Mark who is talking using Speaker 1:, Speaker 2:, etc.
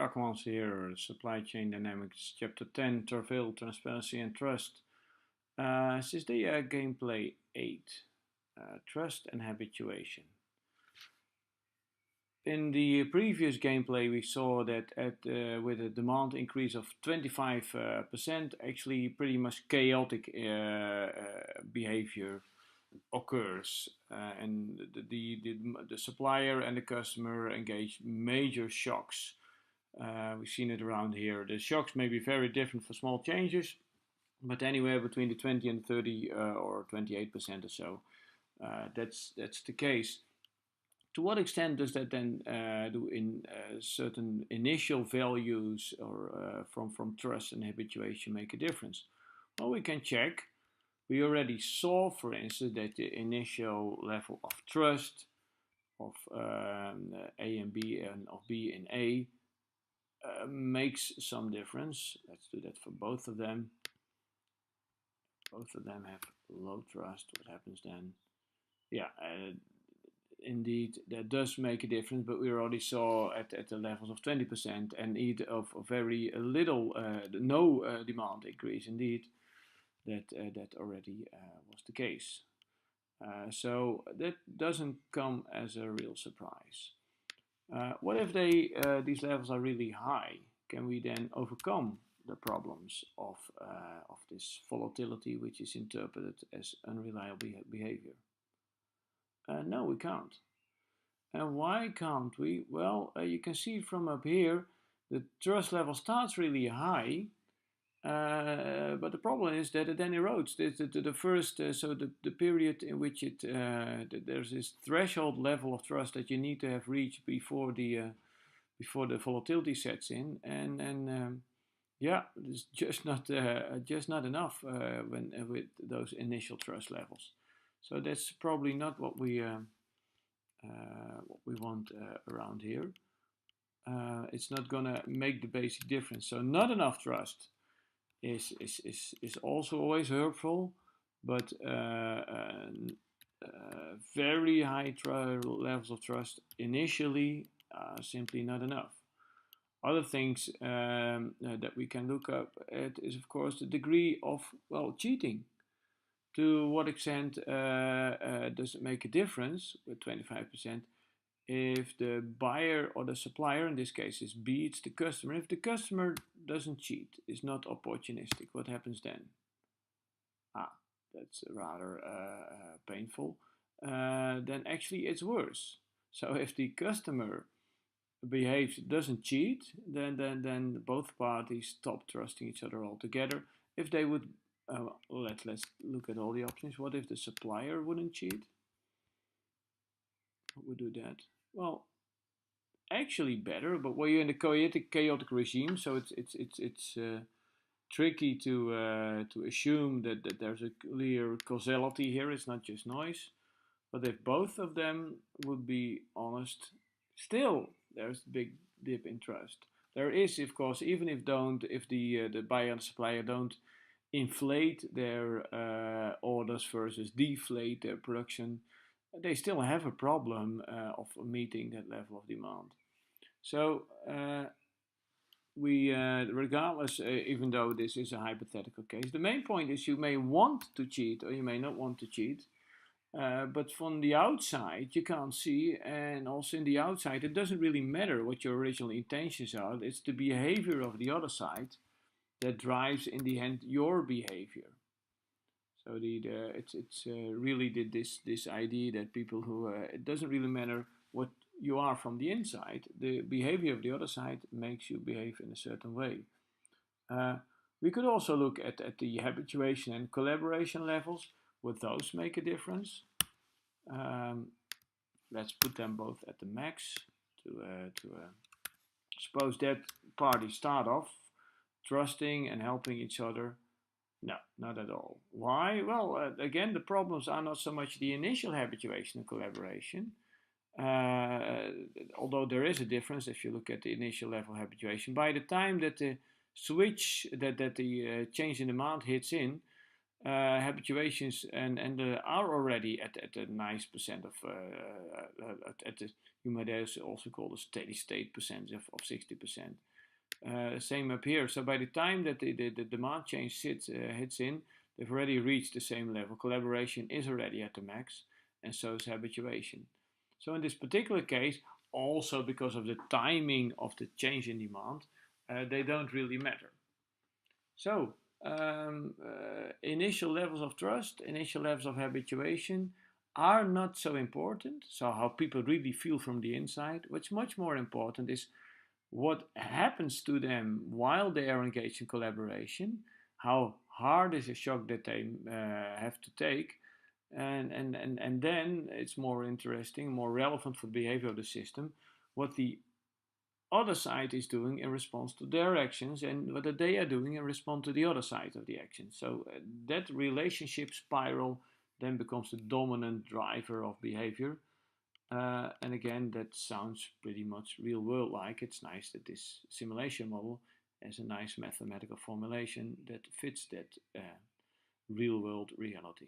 Speaker 1: Akkermans here, Supply Chain Dynamics, Chapter 10, Travail, Transparency and Trust. Sysdea Gameplay 8, Trust and Habituation. In the previous gameplay we saw that with a demand increase of 25%, actually pretty much chaotic behavior occurs, and the supplier and the customer engage major shocks. We've seen it around here. The shocks may be very different for small changes, but anywhere between the 20 and 30 or 28% or so. That's the case. To what extent does that then do in certain initial values or from trust and habituation make a difference? Well, we can check. We already saw, for instance, that the initial level of trust of A and B and of B and A makes some difference. Let's do that for both of them. Both of them have low trust. What happens then? Yeah, indeed, that does make a difference, but we already saw at the levels of 20% and indeed of very little, no demand increase, indeed, that already was the case. So that doesn't come as a real surprise. What if these levels are really high? Can we then overcome the problems of this volatility, which is interpreted as unreliable behavior? No, we can't. And why can't we? Well, you can see from up here, the trust level starts really high, but the problem is that it then erodes. The first, so the period in which there's this threshold level of trust that you need to have reached before the volatility sets in, and yeah, it's just not enough with those initial trust levels. So that's probably not what we want around here. It's not gonna make the basic difference. So not enough trust is also always hurtful, but very high levels of trust initially are simply not enough. Other things that we can look up at is, of course, the degree of, well, cheating. To what extent does it make a difference with 25% if the buyer or the supplier, in this case is B, it's the customer. If the customer doesn't cheat, is not opportunistic, what happens then? That's rather painful. Then actually it's worse. So if the customer doesn't cheat, then both parties stop trusting each other altogether. If they would let's look at all the options. What if the supplier wouldn't cheat? Who would do that? Well, actually better, but when you're in a chaotic regime, so it's tricky to assume that there's a clear causality here. It's not just noise. But if both of them would be honest, still there's a big dip in trust. There is, of course, even if the buyer and supplier don't inflate their orders versus deflate their production, they still have a problem of meeting that level of demand. So regardless, even though this is a hypothetical case, the main point is you may want to cheat or you may not want to cheat, but from the outside you can't see, and also in the outside it doesn't really matter what your original intentions are. It's the behavior of the other side that drives in the end your behavior. So it's really this idea that people who it doesn't really matter what you are from the inside. The behavior of the other side makes you behave in a certain way. We could also look at the habituation and collaboration levels. Would those make a difference? Let's put them both at the max to suppose that parties start off trusting and helping each other. No, not at all. Why? Well, again, the problems are not so much the initial habituation and collaboration, although there is a difference if you look at the initial level habituation. By the time that the switch, that the change in demand hits in, habituations and are already at a nice percent of at the, you might also call the steady state percentage of 60%. Same up here. So by the time that the demand change hits in, they've already reached the same level. Collaboration is already at the max, and so is habituation. So in this particular case, also because of the timing of the change in demand, they don't really matter. So initial levels of trust, initial levels of habituation are not so important. So how people really feel from the inside. What's much more important is what happens to them while they are engaged in collaboration, how hard is a shock that they have to take, and then it's more interesting, more relevant for the behavior of the system, what the other side is doing in response to their actions and what they are doing in response to the other side of the action. So that relationship spiral then becomes the dominant driver of behavior. And again, that sounds pretty much real world like. It's nice that this simulation model has a nice mathematical formulation that fits that real world reality.